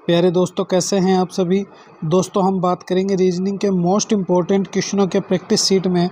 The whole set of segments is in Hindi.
प्यारे दोस्तों, कैसे हैं आप सभी। दोस्तों, हम बात करेंगे रीजनिंग के मोस्ट इम्पोर्टेंट क्वेश्चनों के प्रैक्टिस सीट में।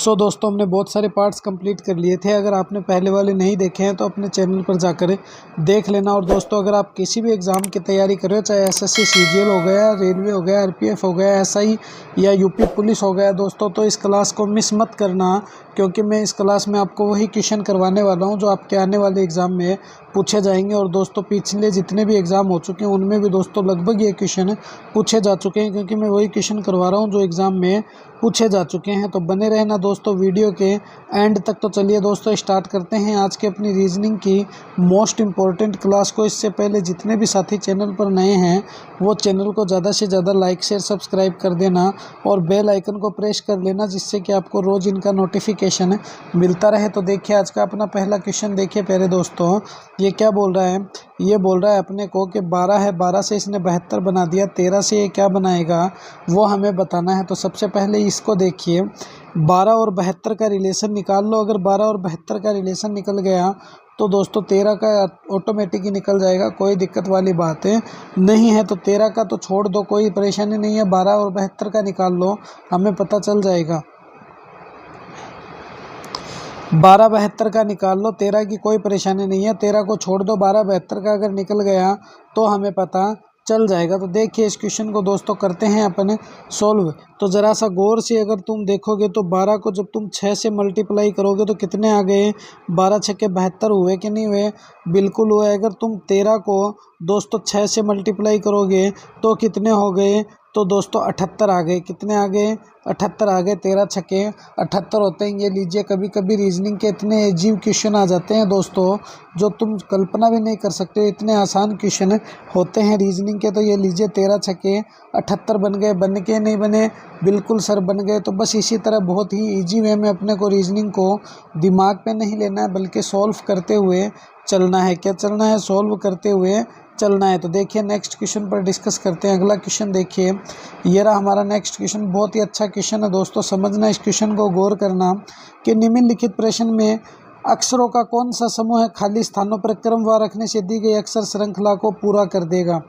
दोस्तों, हमने बहुत सारे पार्ट्स कंप्लीट कर लिए थे। अगर आपने पहले वाले नहीं देखे हैं तो अपने चैनल पर जाकर देख लेना। और दोस्तों, अगर आप किसी भी एग्ज़ाम की तैयारी कर रहे हो, चाहे एसएससी सीजीएल हो गया, रेलवे हो गया, आरपीएफ हो गया, एसआई या यूपी पुलिस हो गया दोस्तों, तो इस क्लास को मिस मत करना, क्योंकि मैं इस क्लास में आपको वही क्वेश्चन करवाने वाला हूँ जो आपके आने वाले एग्ज़ाम में पूछे जाएंगे। और दोस्तों, पिछले जितने भी एग्ज़ाम हो चुके हैं उनमें भी दोस्तों लगभग ये क्वेश्चन पूछे जा चुके हैं, क्योंकि मैं वही क्वेश्चन करवा रहा हूँ जो एग्ज़ाम में पूछे जा चुके हैं। तो बने रहना दोस्तों वीडियो के एंड तक। तो चलिए दोस्तों, स्टार्ट करते हैं आज के अपनी रीजनिंग की मोस्ट इम्पॉर्टेंट क्लास को। इससे पहले जितने भी साथी चैनल पर नए हैं वो चैनल को ज़्यादा से ज़्यादा लाइक शेयर सब्सक्राइब कर देना और बेल आइकन को प्रेस कर लेना, जिससे कि आपको रोज़ इनका नोटिफिकेशन मिलता रहे। तो देखिए आज का अपना पहला क्वेश्चन देखिए प्यारे दोस्तों, ये क्या बोल रहा है। ये बोल रहा है अपने को कि 12 है, 12 से इसने 72 बना दिया, 13 से ये क्या बनाएगा वो हमें बताना है। तो सबसे पहले इसको देखिए, 12 और 72 का रिलेशन निकाल लो। अगर 12 और 72 का रिलेशन निकल गया तो दोस्तों 13 का ऑटोमेटिक ही निकल जाएगा, कोई दिक्कत वाली बात नहीं है। तो 13 का तो छोड़ दो, कोई परेशानी नहीं है, 12 और 72 का निकाल लो, हमें पता चल जाएगा। 12 72 का निकाल लो, 13 की कोई परेशानी नहीं है, 13 को छोड़ दो, 12 72 का अगर निकल गया तो हमें पता चल जाएगा। तो देखिए इस क्वेश्चन को दोस्तों करते हैं अपन सोल्व। तो ज़रा सा गौर से अगर तुम देखोगे तो 12 को जब तुम 6 से मल्टीप्लाई करोगे तो कितने आ गए, 12 छक्के 72 हुए कि नहीं हुए, बिल्कुल हुए। अगर तुम 13 को दोस्तों 6 से मल्टीप्लाई करोगे तो कितने हो गए, तो दोस्तों 78 आ गए। कितने आ गए, 78 आ गए। 13 छक्के 78 होते हैं। ये लीजिए, कभी कभी रीजनिंग के इतने अजीब क्वेश्चन आ जाते हैं दोस्तों जो तुम कल्पना भी नहीं कर सकते, इतने आसान क्वेश्चन होते हैं रीजनिंग के। तो ये लीजिए 13 छक्के 78 बन गए। बन के नहीं बने, बिल्कुल सर बन गए। तो बस इसी तरह बहुत ही ईजी वे में अपने को रीजनिंग को दिमाग पे नहीं लेना है, बल्कि सॉल्व करते हुए चलना है। क्या चलना है, सॉल्व करते हुए चलना है। तो देखिए नेक्स्ट क्वेश्चन पर डिस्कस करते हैं। अगला क्वेश्चन देखिए, ये रहा हमारा नेक्स्ट क्वेश्चन। बहुत ही अच्छा क्वेश्चन है दोस्तों, समझना इस क्वेश्चन को, गौर करना कि निम्नलिखित प्रश्न में अक्षरों का कौन सा समूह है खाली स्थानों पर क्रमवार रखने से दी गई अक्षर श्रृंखला को पूरा कर देगा।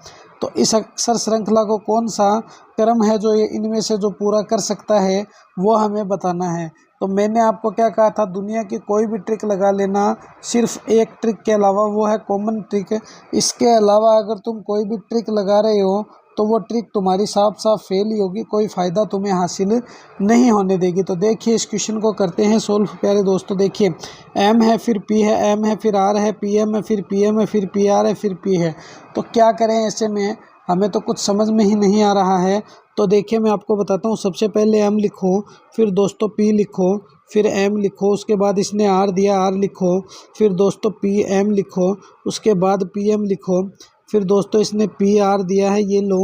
तो इस अक्षर श्रृंखला को कौन सा क्रम है जो ये इनमें से जो पूरा कर सकता है वो हमें बताना है। तो मैंने आपको क्या कहा था, दुनिया की कोई भी ट्रिक लगा लेना, सिर्फ एक ट्रिक के अलावा, वो है कॉमन ट्रिक। इसके अलावा अगर तुम कोई भी ट्रिक लगा रहे हो तो वो ट्रिक तुम्हारी साफ साफ फेल ही होगी, कोई फ़ायदा तुम्हें हासिल नहीं होने देगी। तो देखिए इस क्वेश्चन को करते हैं सोल्व प्यारे दोस्तों। देखिए एम है, फिर पी है, एम है, फिर आर है, पी एम है, फिर पी एम है, फिर पी आर है, फिर पी है। तो क्या करें ऐसे में, हमें तो कुछ समझ में ही नहीं आ रहा है। तो देखिए मैं आपको बताता हूँ। सबसे पहले एम लिखो, फिर दोस्तों पी लिखो, फिर एम लिखो, उसके बाद इसने आर दिया, आर लिखो, फिर दोस्तों पी एम लिखो, उसके बाद पी एम लिखो, फिर दोस्तों इसने पी आर दिया है, ये लो,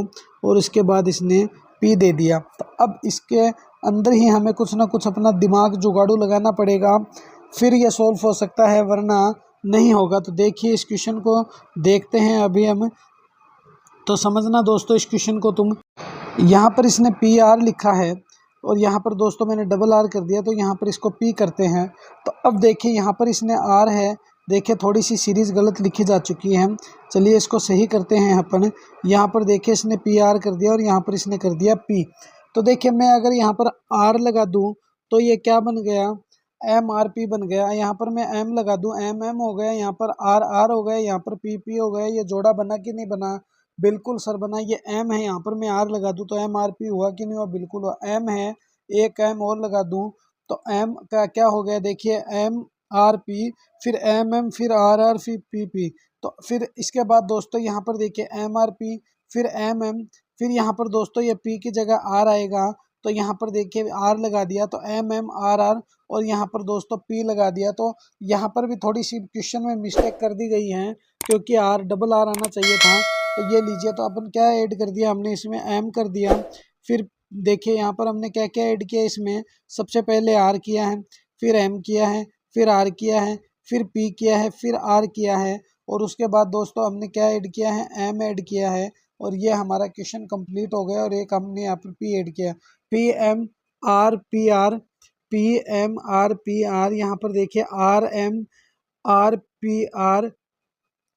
और इसके बाद इसने पी दे दिया। तो अब इसके अंदर ही हमें कुछ ना कुछ अपना दिमाग जुगाड़ू लगाना पड़ेगा, फिर ये सॉल्व हो सकता है, वरना नहीं होगा। तो देखिए इस क्वेश्चन को देखते हैं अभी हम। तो समझना दोस्तों इस क्वेश्चन को तुम, यहाँ पर इसने पी आर लिखा है और यहाँ पर दोस्तों मैंने डबल आर कर दिया, तो यहाँ पर इसको पी करते हैं। तो अब देखिए यहाँ पर इसने आर है, देखिए थोड़ी सी सीरीज़ गलत लिखी जा चुकी है, चलिए इसको सही करते हैं अपन। यहाँ पर देखिए इसने पी आर कर दिया और यहाँ पर इसने कर दिया पी। तो देखिए मैं अगर यहाँ पर आर लगा दूँ तो ये क्या बन गया, एम आर पी बन गया। यहाँ पर मैं एम लगा दूँ, एम एम हो गया, यहाँ पर आर आर हो गया, यहाँ पर पी पी हो गया। ये जोड़ा बना कि नहीं बना, बिल्कुल सर बना। ये एम है, यहाँ पर मैं आर लगा दूँ तो एम आर पी हुआ कि नहीं हुआ, बिल्कुल हुआ। एम है, एक एम और लगा दूँ तो एम का क्या हो गया, देखिए एम आर पी, फिर एम एम, फिर आर आर, फिर पी पी। तो फिर इसके बाद दोस्तों यहाँ पर देखिए एम आर पी, फिर एम एम, फिर यहाँ पर दोस्तों ये पी की जगह आर आएगा, तो यहाँ पर देखिए आर लगा दिया तो एम एम आर आर, और यहाँ पर दोस्तों पी लगा दिया। तो यहाँ पर भी थोड़ी सी क्वेश्चन में मिस्टेक कर दी गई है, क्योंकि आर डबल आर आना चाहिए था। तो ये लीजिए, तो अपन क्या ऐड कर दिया हमने इसमें, एम कर दिया। फिर देखिए यहाँ पर हमने क्या क्या ऐड किया इसमें, सबसे पहले आर किया है, फिर एम किया है, फिर आर किया है, फिर पी किया है, फिर आर किया है, और उसके बाद दोस्तों हमने क्या ऐड किया है, एम ऐड किया है। और ये हमारा क्वेश्चन कंप्लीट हो गया। और एक हमने यहाँ पर पी ऐड किया, P M R P R, P M R P R, यहाँ पर देखिए R M R P R,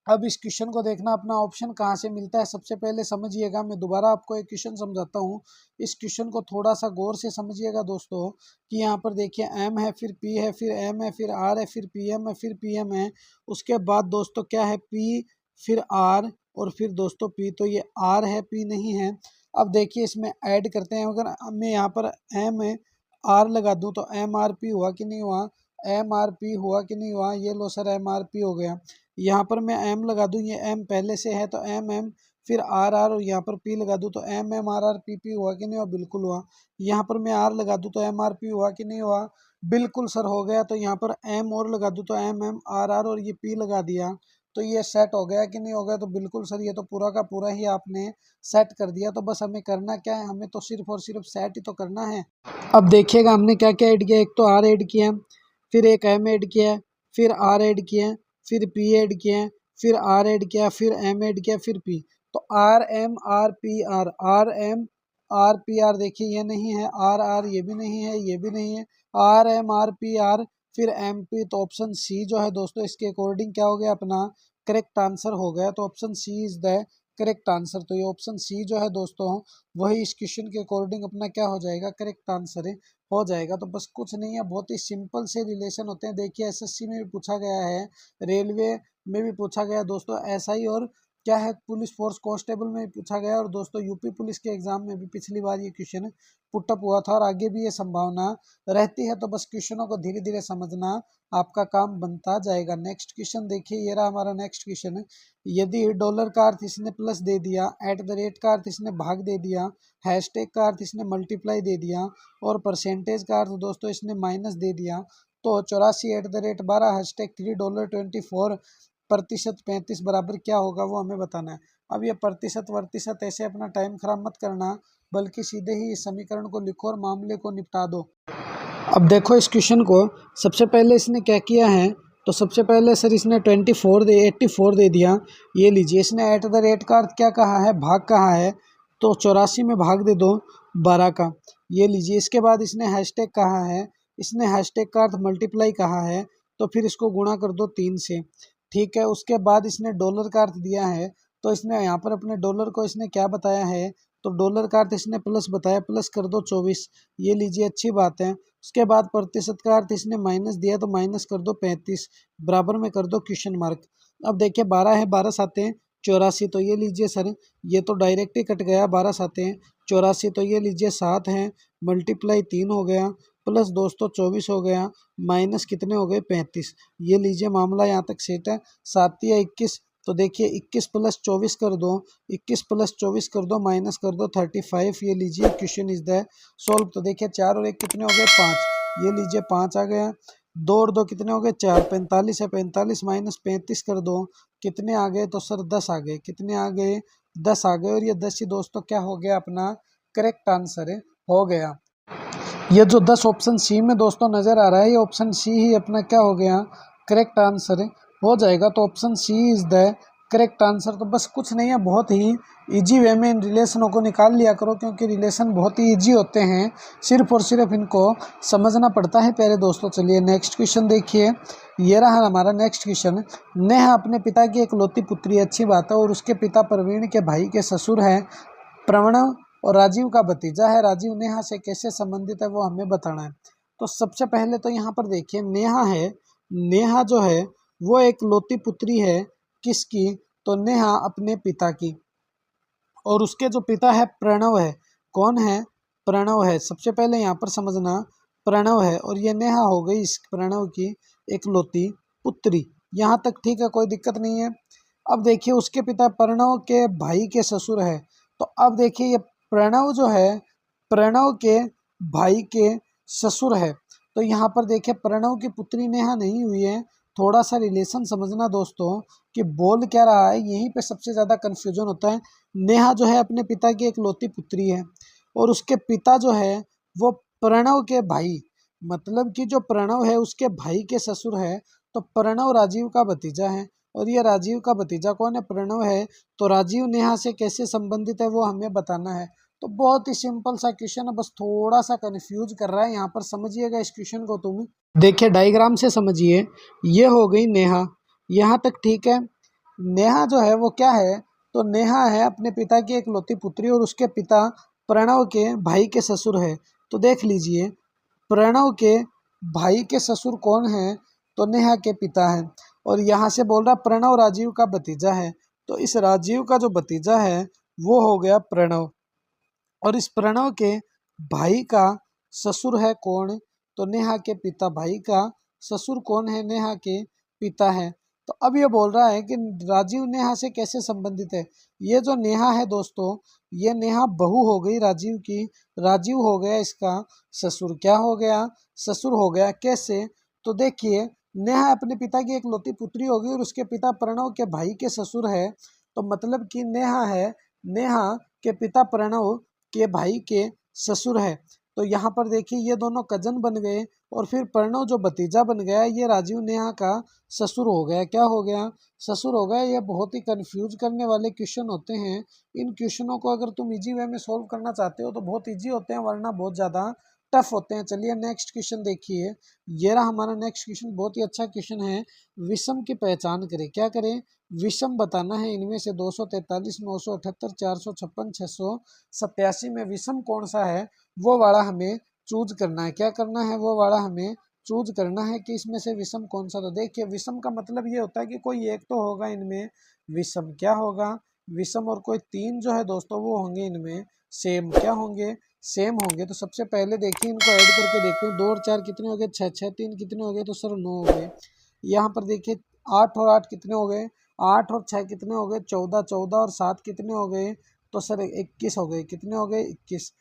अब इस क्वेश्चन को देखना अपना ऑप्शन कहाँ से मिलता है। सबसे पहले समझिएगा, मैं दोबारा आपको एक क्वेश्चन समझाता हूँ। इस क्वेश्चन को थोड़ा सा गौर से समझिएगा दोस्तों, कि यहाँ पर देखिए एम है, फिर पी है, फिर एम है, फिर आर है, फिर पी एम है, फिर पी एम है। उसके बाद दोस्तों क्या है, पी, फिर आर, और फिर दोस्तों पी। तो ये आर है, पी नहीं है। अब देखिए इसमें ऐड करते हैं। अगर मैं यहाँ पर एम आर लगा दूँ तो एम आर पी हुआ कि नहीं हुआ, एम आर पी हुआ कि नहीं हुआ। ये लो सर, एम आर पी हो गया। यहाँ पर मैं एम लगा दूँ, ये एम पहले से है तो एम एम, फिर आर आर, और यहाँ पर पी लगा दूँ तो M M R R P P हुआ कि नहीं हुआ, बिल्कुल हुआ। यहाँ पर मैं आर लगा दूँ तो एम आर पी हुआ कि नहीं हुआ, बिल्कुल सर हो गया। तो यहाँ पर एम और लगा दूँ तो एम एम आर आर, और ये पी लगा दिया तो ये सेट हो गया कि नहीं हो गया। तो बिल्कुल सर, ये तो पूरा का पूरा ही आपने सेट कर दिया। तो बस हमें करना क्या है, हमें तो सिर्फ और सिर्फ सेट ही तो करना है। अब देखिएगा हमने क्या क्या ऐड किया। एक तो आर ऐड किया, फिर एक एम ऐड किया, फिर आर ऐड किया, फिर पी ऐड किया, फिर आर ऐड किया, फिर एम ऐड किया, फिर पी। तो R M R P R, R M R P R, देखिए ये नहीं है, आर आर ये भी नहीं है, ये भी नहीं है, R M R P R, फिर एम पी। तो ऑप्शन सी जो है दोस्तों, इसके अकॉर्डिंग क्या हो गया, अपना करेक्ट आंसर हो गया। तो option C is the correct answer. तो ये ऑप्शन सी जो है दोस्तों, वही इस क्वेश्चन के अकॉर्डिंग अपना क्या हो जाएगा, करेक्ट आंसर है, हो जाएगा। तो बस कुछ नहीं है, बहुत ही सिंपल से रिलेशन होते हैं। देखिए एसएससी में भी पूछा गया है, रेलवे में भी पूछा गया दोस्तों ऐसा ही, और क्या है, पुलिस फोर्स कांस्टेबल में भी पूछा गया। और दोस्तों यूपी पुलिस के एग्जाम में भी पिछली बार ये क्वेश्चन पुटअप हुआ था, और आगे भी ये संभावना रहती है। तो बस क्वेश्चनों को धीरे धीरे समझना आपका काम बनता जाएगा। नेक्स्ट क्वेश्चन देखिए, ये रहा हमारा नेक्स्ट क्वेश्चन। यदि डॉलर का अर्थ इसने प्लस दे दिया, एट द रेट का अर्थ इसने भाग दे दिया, हैशटैग का अर्थ इसने मल्टीप्लाई दे दिया, और परसेंटेज का अर्थ दोस्तों इसने माइनस दे दिया, तो 84 एट द रेट 12 हैशटैग $3 प्रतिशत 35 बराबर क्या होगा, वो हमें बताना है। अब ये प्रतिशत वर्तिशत ऐसे अपना टाइम खराब मत करना, बल्कि सीधे ही इस समीकरण को लिखो और मामले को निपटा दो। अब देखो इस क्वेश्चन को, सबसे पहले इसने क्या किया है, तो सबसे पहले सर इसने 84 दे दिया। ये लीजिए, इसने एट द रेट का अर्थ क्या कहा है, भाग कहा है, तो 84 में भाग दे दो 12 का। ये लीजिए, इसके बाद इसने हैशटैग कहा है, इसने हैशटैग का अर्थ मल्टीप्लाई कहा है, तो फिर इसको गुणा कर दो 3 से। ठीक है, उसके बाद इसने डॉलर का अर्थ दिया है, तो इसने यहाँ पर अपने डॉलर को इसने क्या बताया है, तो डॉलर का अर्थ इसने प्लस बताया, प्लस कर दो 24। ये लीजिए, अच्छी बात है। उसके बाद प्रतिशत का अर्थ इसने माइनस दिया, तो माइनस कर दो 35, बराबर में कर दो क्वेश्चन मार्क। अब देखिए 12 है, 12 साते 84, तो ये लीजिए सर, ये तो डायरेक्ट ही कट गया, 12 साते 84, तो ये लीजिए 7 है, मल्टीप्लाई 3 हो गया, प्लस दोस्तों 24 हो गया, माइनस कितने हो गए 35। ये लीजिए मामला यहाँ तक सेट है। 7 या 21, तो देखिए 21 प्लस 24 कर दो, 21 प्लस 24 कर दो, माइनस कर दो 35। ये लीजिए क्वेश्चन इज द सॉल्व। तो देखिए 4 और 1 कितने हो गए 5, ये लीजिए 5 आ गया। 2 और 2 कितने हो गए 4, 45 है, 45 माइनस 35 कर दो, कितने आ गए, तो सर 10 आ गए। कितने आ गए, 10 आ गए। और ये 10 ही दोस्तों क्या हो गया, अपना करेक्ट आंसर है, हो गया। ये जो 10 ऑप्शन सी में दोस्तों नज़र आ रहा है, ये ऑप्शन सी ही अपना क्या हो गया, करेक्ट आंसर हो जाएगा। तो option C is the correct answer. तो बस कुछ नहीं है, बहुत ही इजी वे में इन रिलेशनों को निकाल लिया करो, क्योंकि रिलेशन बहुत ही इजी होते हैं, सिर्फ और सिर्फ इनको समझना पड़ता है प्यारे दोस्तों। चलिए नेक्स्ट क्वेश्चन देखिए, ये रहा हमारा नेक्स्ट क्वेश्चन। नेहा अपने पिता की इकलौती पुत्री, अच्छी बात है, और उसके पिता प्रवीण के भाई के ससुर हैं प्रणव, और राजीव का भतीजा है। राजीव नेहा से कैसे संबंधित है, वो हमें बताना है। तो सबसे पहले तो यहाँ पर देखिए, नेहा है, नेहा जो है वो एक लौती पुत्री है, किसकी, तो नेहा अपने पिता की, और उसके जो पिता है प्रणव है। कौन है, प्रणव है। सबसे पहले यहाँ पर समझना, प्रणव है, और ये नेहा हो गई इस प्रणव की एकलौती पुत्री। यहाँ तक ठीक है, कोई दिक्कत नहीं है। अब देखिए उसके पिता प्रणव के भाई के ससुर है, तो अब देखिए ये प्रणव जो है, प्रणव के भाई के ससुर है। तो यहाँ पर देखिए प्रणव की पुत्री नेहा नहीं हुई है। थोड़ा सा रिलेशन समझना दोस्तों, कि बोल क्या रहा है, यहीं पे सबसे ज़्यादा कन्फ्यूजन होता है। नेहा जो है अपने पिता की इकलौती पुत्री है, और उसके पिता जो है वो प्रणव के भाई, मतलब कि जो प्रणव है उसके भाई के ससुर है। तो प्रणव राजीव का भतीजा है, और ये राजीव का भतीजा कौन है, प्रणव है। तो राजीव नेहा से कैसे संबंधित है, वो हमें बताना है। तो बहुत ही सिंपल सा क्वेश्चन है, बस थोड़ा सा कंफ्यूज कर रहा है। यहाँ पर समझिएगा इस क्वेश्चन को, तुम देखिए डायग्राम से समझिए। ये हो गई नेहा, यहाँ तक ठीक है। नेहा जो है वो क्या है, तो नेहा है अपने पिता की इकलौती पुत्री और उसके पिता प्रणव के भाई के ससुर है। तो देख लीजिए, प्रणव के भाई के ससुर कौन है, तो नेहा के पिता है। और यहाँ से बोल रहा प्रणव राजीव का भतीजा है, तो इस राजीव का जो भतीजा है वो हो गया प्रणव। और इस प्रणव के भाई का ससुर है कौन, तो नेहा के पिता। भाई का ससुर कौन है, नेहा के पिता है। तो अब ये बोल रहा है कि राजीव नेहा से कैसे संबंधित है। ये जो नेहा है दोस्तों, ये नेहा बहू हो गई राजीव की, राजीव हो गया इसका ससुर। क्या हो गया, ससुर हो गया। कैसे, तो देखिए, नेहा अपने पिता की इकलौती पुत्री होगी और उसके पिता प्रणव के भाई के ससुर है। तो मतलब कि नेहा है, नेहा के पिता प्रणव के भाई के ससुर है। तो यहाँ पर देखिए ये दोनों कजन बन गए और फिर प्रणव जो भतीजा बन गया ये राजीव नेहा का ससुर हो गया। क्या हो गया, ससुर हो गया। ये बहुत ही कंफ्यूज करने वाले क्वेश्चन होते हैं। इन क्वेश्चनों को अगर तुम इजी वे में सोल्व करना चाहते हो तो बहुत इजी होते हैं, वरना बहुत ज़्यादा टफ होते हैं। चलिए नेक्स्ट क्वेश्चन देखिए। ये रहा हमारा नेक्स्ट क्वेश्चन, बहुत ही अच्छा क्वेश्चन है। विषम की पहचान करें। क्या करें, विषम बताना है। इनमें से 243, 978, 456, 687 में विषम कौन सा है वो वाला हमें चूज करना है। क्या करना है, वो वाला हमें चूज करना है कि इसमें से विषम कौन सा। तो देखिए विषम का मतलब ये होता है कि कोई एक तो होगा इनमें विषम। क्या होगा, विषम। और कोई तीन जो है दोस्तों वो होंगे इनमें सेम। क्या होंगे, सेम होंगे। तो सबसे पहले देखिए इनको ऐड करके देखते हैं। 2 और 4 कितने हो गए, 6, 6 3 कितने हो गए, तो सर 9 हो गए। यहाँ पर देखिए 8 और 8 कितने हो गए, 8 और 6 कितने हो गए, 14, 14 और 7 कितने हो गए, तो सर 21 हो गए। कितने हो गए, 21।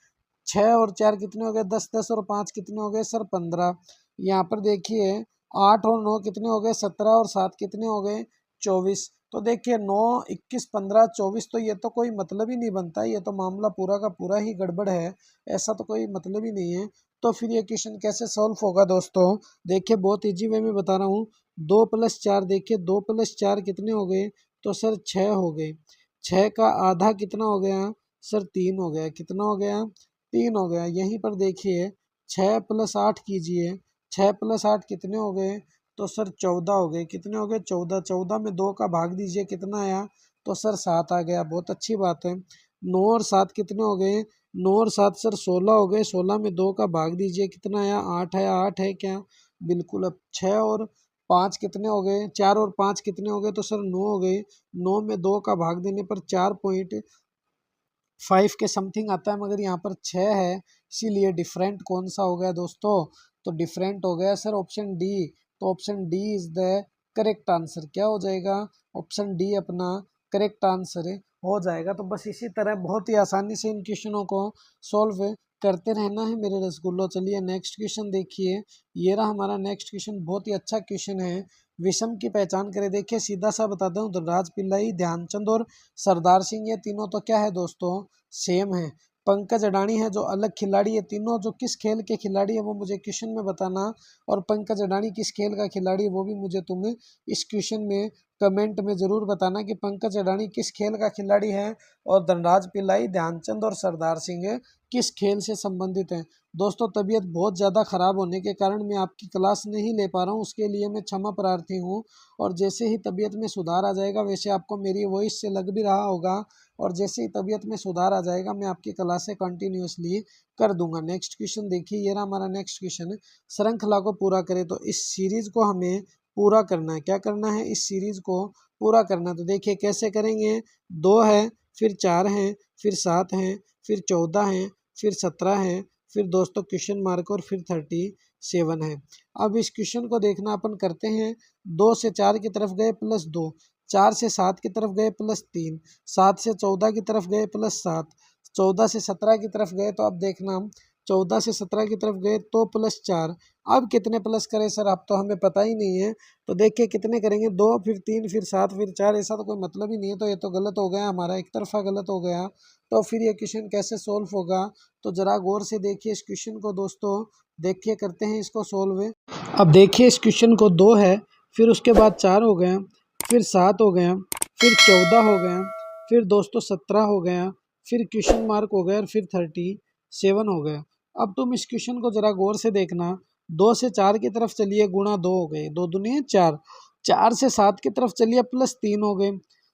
6 और 4 कितने हो गए, 10, 10 और 5 कितने हो गए, सर 15। यहाँ पर देखिए 8 और 9 कितने हो गए, 17 और 7 कितने हो गए, 24। तो देखिए 9, 21, 15, 24, तो ये तो कोई मतलब ही नहीं बनता। ये तो मामला पूरा का पूरा ही गड़बड़ है, ऐसा तो कोई मतलब ही नहीं है। तो फिर ये क्वेश्चन कैसे सॉल्व होगा दोस्तों, देखिए बहुत इजी वे में बता रहा हूँ। 2 + 4, देखिए 2 + 4 कितने हो गए, तो सर 6 हो गए। 6 का आधा कितना हो गया, सर 3 हो गया। कितना हो गया, 3 हो गया। यहीं पर देखिए 6 + 8 कीजिए, 6 + 8 कितने हो गए, तो सर 14 हो गए। कितने हो गए, 14। 14 में 2 का भाग दीजिए, कितना आया, तो सर 7 आ गया। बहुत अच्छी बात है। 9 और 7 कितने हो गए, 9 और 7 सर 16 हो गए। 16 में 2 का भाग दीजिए, कितना आया, 8 आया। 8 है क्या, बिल्कुल। अब 6 और 5 कितने हो गए, 4 और 5 कितने हो गए, तो सर 9 हो गए। 9 में 2 का भाग देने पर 4.5 के समथिंग आता है, मगर यहाँ पर 6 है, इसीलिए डिफरेंट कौन सा हो गया दोस्तों, तो डिफरेंट हो गया सर ऑप्शन डी। तो option D is the correct answer. क्या हो जाएगा, ऑप्शन डी अपना करेक्ट आंसर हो जाएगा। तो बस इसी तरह बहुत ही आसानी से इन क्वेश्चनों को सॉल्व करते रहना है मेरे रसगुल्लो। चलिए नेक्स्ट क्वेश्चन देखिए। ये रहा हमारा नेक्स्ट क्वेश्चन, बहुत ही अच्छा क्वेश्चन है। विषम की पहचान करें। देखिए सीधा सा बताता हूँ, धनराज पिल्लाई, ध्यानचंद और सरदार सिंह, ये तीनों तो क्या है दोस्तों, सेम है। पंकज अडानी है जो अलग खिलाड़ी है। तीनों जो किस खेल के खिलाड़ी है वो मुझे क्वेश्चन में बताना, और पंकज अडानी किस खेल का खिलाड़ी है वो भी मुझे तुम इस क्वेश्चन में कमेंट में जरूर बताना कि पंकज अडानी किस खेल का खिलाड़ी है और धनराज पिल्लाई, ध्यानचंद और सरदार सिंह किस खेल से संबंधित हैं। दोस्तों तबीयत बहुत ज़्यादा ख़राब होने के कारण मैं आपकी क्लास नहीं ले पा रहा हूँ, उसके लिए मैं क्षमा प्रार्थी हूँ। और जैसे ही तबीयत में सुधार आ जाएगा, वैसे आपको मेरी वॉइस से लग भी रहा होगा, और जैसे ही तबीयत में सुधार आ जाएगा मैं आपकी क्लासें कंटिन्यूसली कर दूंगा। नेक्स्ट क्वेश्चन देखिए, ये रहा हमारा नेक्स्ट क्वेश्चन। श्रृंखला को पूरा करें। तो इस सीरीज को हमें पूरा करना है। क्या करना है, इस सीरीज को पूरा करना है। तो देखिए कैसे करेंगे, 2 है, फिर 4 है, फिर 7 है, फिर 14 है, फिर 17 है, फिर दोस्तों क्वेश्चन मार्क और फिर 37 है। अब इस क्वेश्चन को देखना अपन करते हैं। 2 से 4 की तरफ गए +2, 4 से 7 की तरफ गए +3, 7 से 14 की तरफ गए +7, 14 से 17 की तरफ गए। तो अब देखना हम 14 से 17 की तरफ गए तो +4। अब कितने प्लस करें सर, अब तो हमें पता ही नहीं है। तो देखिए कितने करेंगे, 2 फिर 3 फिर 7 फिर 4, ऐसा तो कोई मतलब ही नहीं है। तो ये तो गलत हो गया हमारा, एक तरफा गलत हो गया। तो फिर ये क्वेश्चन कैसे सोल्व होगा, तो ज़रा गौर से देखिए इस क्वेश्चन को दोस्तों। देखिए करते हैं इसको सोल्व। अब देखिए इस क्वेश्चन को, 2 है, फिर उसके बाद 4 हो गया, फिर 7 हो गया, फिर 14 हो गया, फिर दोस्तों 17 हो गया, फिर क्वेश्चन मार्क हो गया और फिर 37 हो गया। अब तुम इस क्वेश्चन को ज़रा गौर से देखना। 2 से 4 की तरफ चलिए, गुणा 2 हो गए, 2 दूनी 4, 4 से 7 की तरफ चलिए +3 हो गए,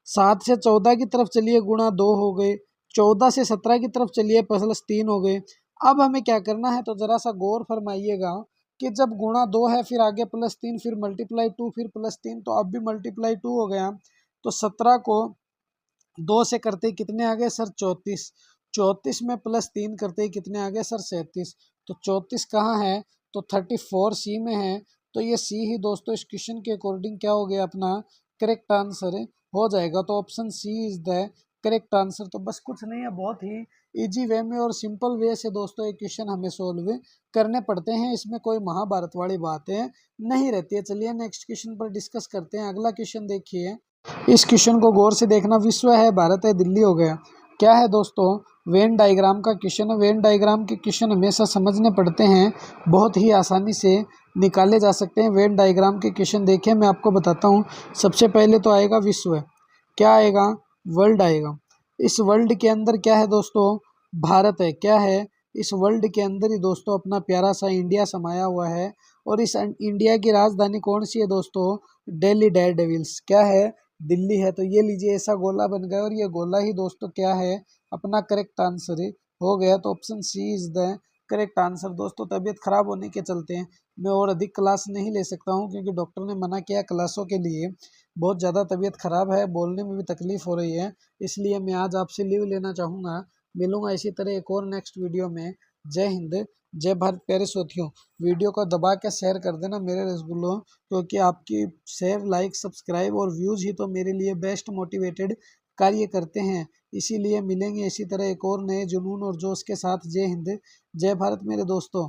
7 से 14 की तरफ चलिए ×2 हो गए, 14 से 17 की तरफ चलिए +3 हो गए। अब हमें क्या करना है तो ज़रा सा गौर फरमाइएगा कि जब ×2 है फिर आगे +3 फिर ×2 फिर +3 तो अब भी ×2 हो गया। तो 17 को 2 से करते ही कितने आ गए सर 34, 34 में +3 करते ही कितने आ गए सर 37। तो 34 कहाँ है तो 34 सी में है। तो ये सी ही दोस्तों इस क्वेश्चन के अकॉर्डिंग क्या हो गया अपना करेक्ट आंसर हो जाएगा। तो option C is the correct answer. तो बस कुछ नहीं है, बहुत ही इजी वे में और सिंपल वे से दोस्तों ये क्वेश्चन हमें सोल्व करने पड़ते हैं, इसमें कोई महाभारत वाली बातें नहीं रहती है। चलिए नेक्स्ट क्वेश्चन पर डिस्कस करते हैं। अगला क्वेश्चन देखिए, इस क्वेश्चन को गौर से देखना। विश्व है, भारत है, दिल्ली हो गया। क्या है दोस्तों वेन डायग्राम का क्वेश्चन है। वेन डायग्राम के क्वेश्चन हमेशा समझने पड़ते हैं, बहुत ही आसानी से निकाले जा सकते हैं। वेन डायग्राम के क्वेश्चन देखिए मैं आपको बताता हूँ। सबसे पहले तो आएगा विश्व, क्या आएगा वर्ल्ड आएगा। इस वर्ल्ड के अंदर क्या है दोस्तों भारत है, क्या है इस वर्ल्ड के अंदर ही दोस्तों अपना प्यारा सा इंडिया समाया हुआ है। और इस इंडिया की राजधानी कौन सी है दोस्तों दिल्ली डेयर डेविल्स, क्या है दिल्ली है। तो ये लीजिए ऐसा गोला बन गया और ये गोला ही दोस्तों क्या है अपना करेक्ट आंसर हो गया। तो option C is the correct answer. दोस्तों तबीयत खराब होने के चलते हैं मैं और अधिक क्लास नहीं ले सकता हूँ, क्योंकि डॉक्टर ने मना किया क्लासों के लिए। बहुत ज़्यादा तबीयत खराब है, बोलने में भी तकलीफ हो रही है, इसलिए मैं आज आपसे लीव लेना चाहूँगा। मिलूंगा इसी तरह एक और नेक्स्ट वीडियो में। जय हिंद, जय भारत। प्यारे साथियों, वीडियो को दबा के शेयर कर देना मेरे रसगुल्लों, क्योंकि आपकी शेयर लाइक सब्सक्राइब और व्यूज़ ही तो मेरे लिए बेस्ट मोटिवेटेड कार्य करते हैं। इसीलिए मिलेंगे इसी तरह एक और नए जुनून और जोश के साथ। जय हिंद, जय भारत मेरे दोस्तों।